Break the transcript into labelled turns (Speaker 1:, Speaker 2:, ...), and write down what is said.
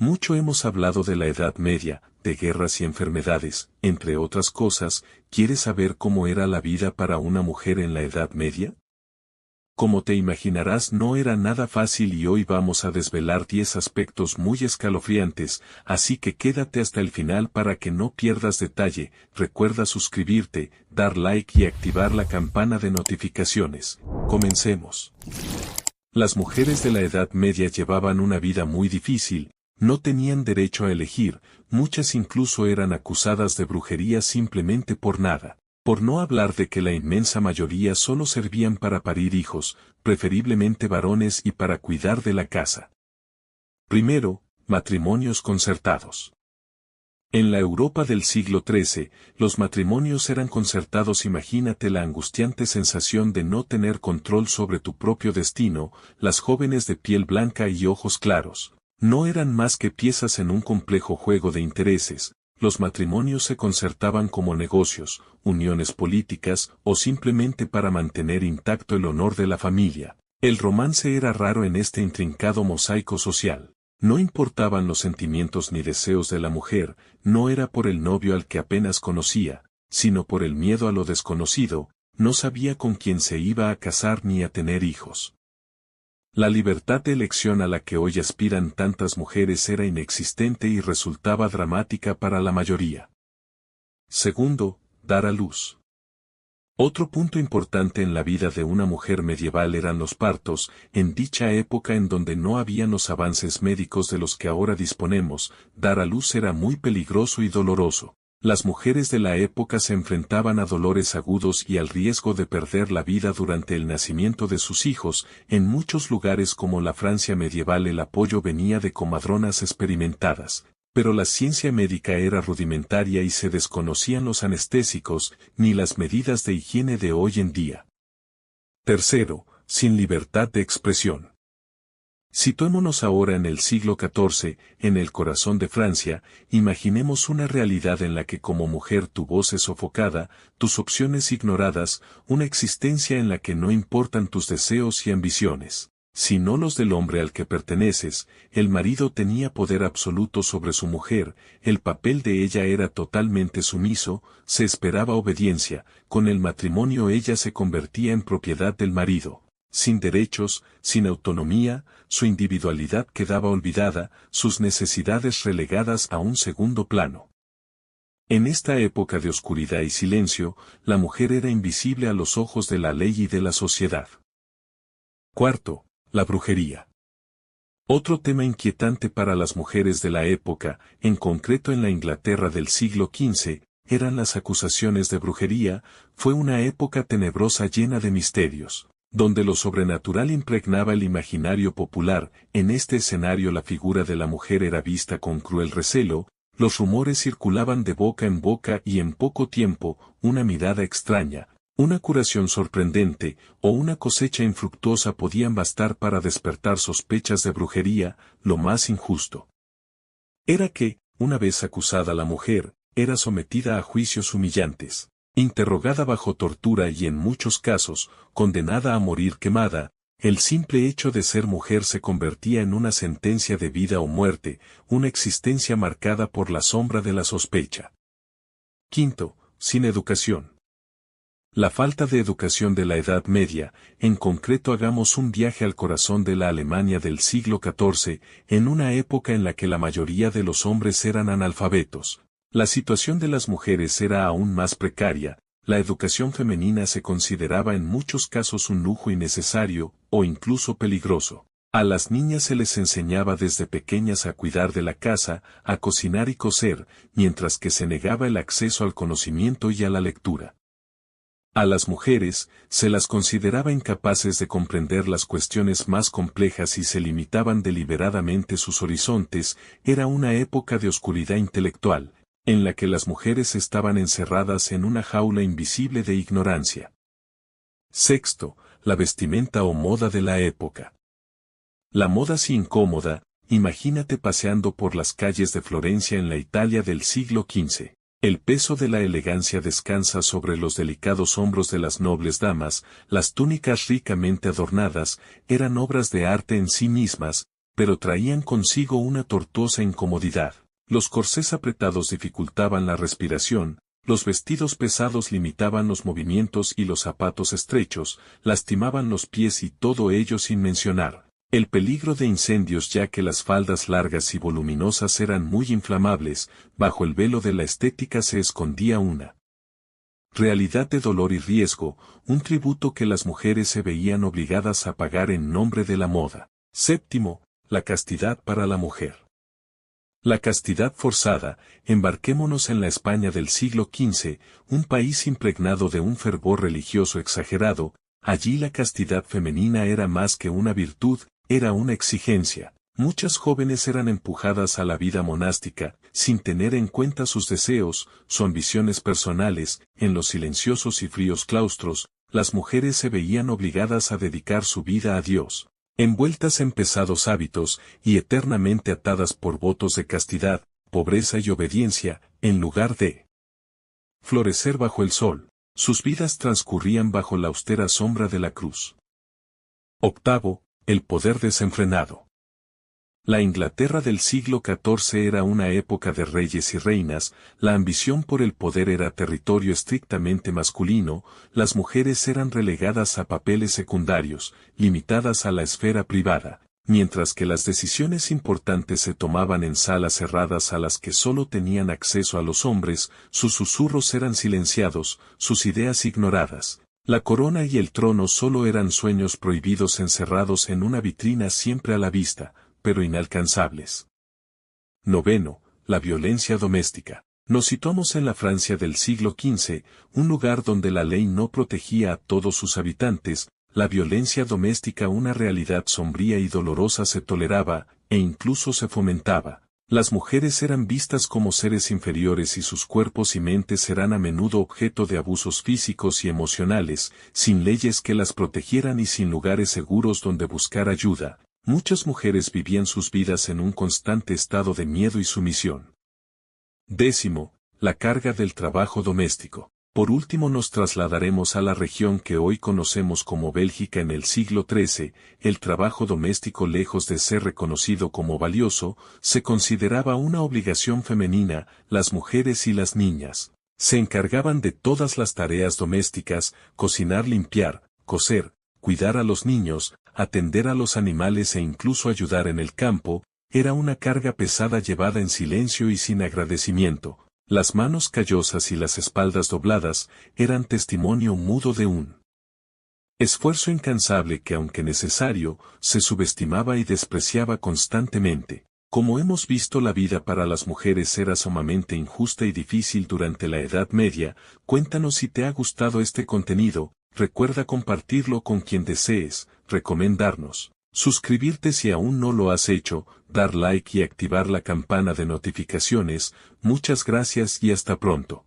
Speaker 1: Mucho hemos hablado de la Edad Media, de guerras y enfermedades, entre otras cosas. ¿Quieres saber cómo era la vida para una mujer en la Edad Media? Como te imaginarás, no era nada fácil y hoy vamos a desvelar 10 aspectos muy escalofriantes, así que quédate hasta el final para que no pierdas detalle. Recuerda suscribirte, dar like y activar la campana de notificaciones. Comencemos. Las mujeres de la Edad Media llevaban una vida muy difícil, no tenían derecho a elegir, muchas incluso eran acusadas de brujería simplemente por nada. Por no hablar de que la inmensa mayoría solo servían para parir hijos, preferiblemente varones y para cuidar de la casa. Primero, matrimonios concertados. En la Europa del siglo XIII, los matrimonios eran concertados. Imagínate la angustiante sensación de no tener control sobre tu propio destino. Las jóvenes de piel blanca y ojos claros no eran más que piezas en un complejo juego de intereses. Los matrimonios se concertaban como negocios, uniones políticas o simplemente para mantener intacto el honor de la familia. El romance era raro en este intrincado mosaico social. No importaban los sentimientos ni deseos de la mujer, no era por el novio al que apenas conocía, sino por el miedo a lo desconocido. No sabía con quién se iba a casar ni a tener hijos. La libertad de elección a la que hoy aspiran tantas mujeres era inexistente y resultaba dramática para la mayoría. Segundo, dar a luz. Otro punto importante en la vida de una mujer medieval eran los partos. En dicha época, en donde no habían los avances médicos de los que ahora disponemos, dar a luz era muy peligroso y doloroso. Las mujeres de la época se enfrentaban a dolores agudos y al riesgo de perder la vida durante el nacimiento de sus hijos. En muchos lugares como la Francia medieval el apoyo venía de comadronas experimentadas, pero la ciencia médica era rudimentaria y se desconocían los anestésicos ni las medidas de higiene de hoy en día. Tercero, sin libertad de expresión. Situémonos ahora en el siglo XIV, en el corazón de Francia. Imaginemos una realidad en la que como mujer tu voz es sofocada, tus opciones ignoradas, una existencia en la que no importan tus deseos y ambiciones, sino los del hombre al que perteneces. El marido tenía poder absoluto sobre su mujer, el papel de ella era totalmente sumiso, se esperaba obediencia. Con el matrimonio ella se convertía en propiedad del marido. Sin derechos, sin autonomía, su individualidad quedaba olvidada, sus necesidades relegadas a un segundo plano. En esta época de oscuridad y silencio, la mujer era invisible a los ojos de la ley y de la sociedad. Cuarto, la brujería. Otro tema inquietante para las mujeres de la época, en concreto en la Inglaterra del siglo XV, eran las acusaciones de brujería. Fue una época tenebrosa llena de misterios, donde lo sobrenatural impregnaba el imaginario popular. En este escenario la figura de la mujer era vista con cruel recelo, los rumores circulaban de boca en boca y en poco tiempo, una mirada extraña, una curación sorprendente, o una cosecha infructuosa podían bastar para despertar sospechas de brujería. Lo más injusto era que, una vez acusada la mujer, era sometida a juicios humillantes, interrogada bajo tortura y en muchos casos, condenada a morir quemada. El simple hecho de ser mujer se convertía en una sentencia de vida o muerte, una existencia marcada por la sombra de la sospecha. Quinto, sin educación. La falta de educación de la Edad Media. En concreto, hagamos un viaje al corazón de la Alemania del siglo XIV, en una época en la que la mayoría de los hombres eran analfabetos. La situación de las mujeres era aún más precaria. La educación femenina se consideraba en muchos casos un lujo innecesario, o incluso peligroso. A las niñas se les enseñaba desde pequeñas a cuidar de la casa, a cocinar y coser, mientras que se negaba el acceso al conocimiento y a la lectura. A las mujeres, se las consideraba incapaces de comprender las cuestiones más complejas y se limitaban deliberadamente sus horizontes. Era una época de oscuridad intelectual, en la que las mujeres estaban encerradas en una jaula invisible de ignorancia. Sexto, la vestimenta o moda de la época. La moda sí incómoda. Imagínate paseando por las calles de Florencia en la Italia del siglo XV. El peso de la elegancia descansa sobre los delicados hombros de las nobles damas. Las túnicas ricamente adornadas eran obras de arte en sí mismas. pero traían consigo una tortuosa incomodidad. Los corsés apretados dificultaban la respiración, los vestidos pesados limitaban los movimientos y los zapatos estrechos lastimaban los pies, y todo ello sin mencionar el peligro de incendios, ya que las faldas largas y voluminosas eran muy inflamables. Bajo el velo de la estética se escondía una realidad de dolor y riesgo, un tributo que las mujeres se veían obligadas a pagar en nombre de la moda. Séptimo, la castidad para la mujer. La castidad forzada. Embarquémonos en la España del siglo XV, un país impregnado de un fervor religioso exagerado. Allí la castidad femenina era más que una virtud, era una exigencia. Muchas jóvenes eran empujadas a la vida monástica, sin tener en cuenta sus deseos, sus ambiciones personales. En los silenciosos y fríos claustros, las mujeres se veían obligadas a dedicar su vida a Dios, envueltas en pesados hábitos y eternamente atadas por votos de castidad, pobreza y obediencia. En lugar de florecer bajo el sol, sus vidas transcurrían bajo la austera sombra de la cruz. Octavo, el poder desenfrenado. La Inglaterra del siglo XIV era una época de reyes y reinas. La ambición por el poder era territorio estrictamente masculino. Las mujeres eran relegadas a papeles secundarios, limitadas a la esfera privada, mientras que las decisiones importantes se tomaban en salas cerradas a las que solo tenían acceso a los hombres. Sus susurros eran silenciados, sus ideas ignoradas. La corona y el trono solo eran sueños prohibidos encerrados en una vitrina siempre a la vista, pero inalcanzables. Noveno, la violencia doméstica. Nos situamos en la Francia del siglo XV, un lugar donde la ley no protegía a todos sus habitantes. La violencia doméstica, una realidad sombría y dolorosa, se toleraba, e incluso se fomentaba. Las mujeres eran vistas como seres inferiores y sus cuerpos y mentes eran a menudo objeto de abusos físicos y emocionales, sin leyes que las protegieran y sin lugares seguros donde buscar ayuda. Muchas mujeres vivían sus vidas en un constante estado de miedo y sumisión. Décimo, la carga del trabajo doméstico. Por último nos trasladaremos a la región que hoy conocemos como Bélgica. En el siglo XIII, el trabajo doméstico, lejos de ser reconocido como valioso, se consideraba una obligación femenina. Las mujeres y las niñas se encargaban de todas las tareas domésticas: cocinar, limpiar, coser, cuidar a los niños, atender a los animales e incluso ayudar en el campo. Era una carga pesada llevada en silencio y sin agradecimiento. Las manos callosas y las espaldas dobladas eran testimonio mudo de un esfuerzo incansable que, aunque necesario, se subestimaba y despreciaba constantemente. Como hemos visto, la vida para las mujeres era sumamente injusta y difícil durante la Edad Media. Cuéntanos si te ha gustado este contenido. Recuerda compartirlo con quien desees, recomendarnos, suscribirte si aún no lo has hecho, dar like y activar la campana de notificaciones. Muchas gracias y hasta pronto.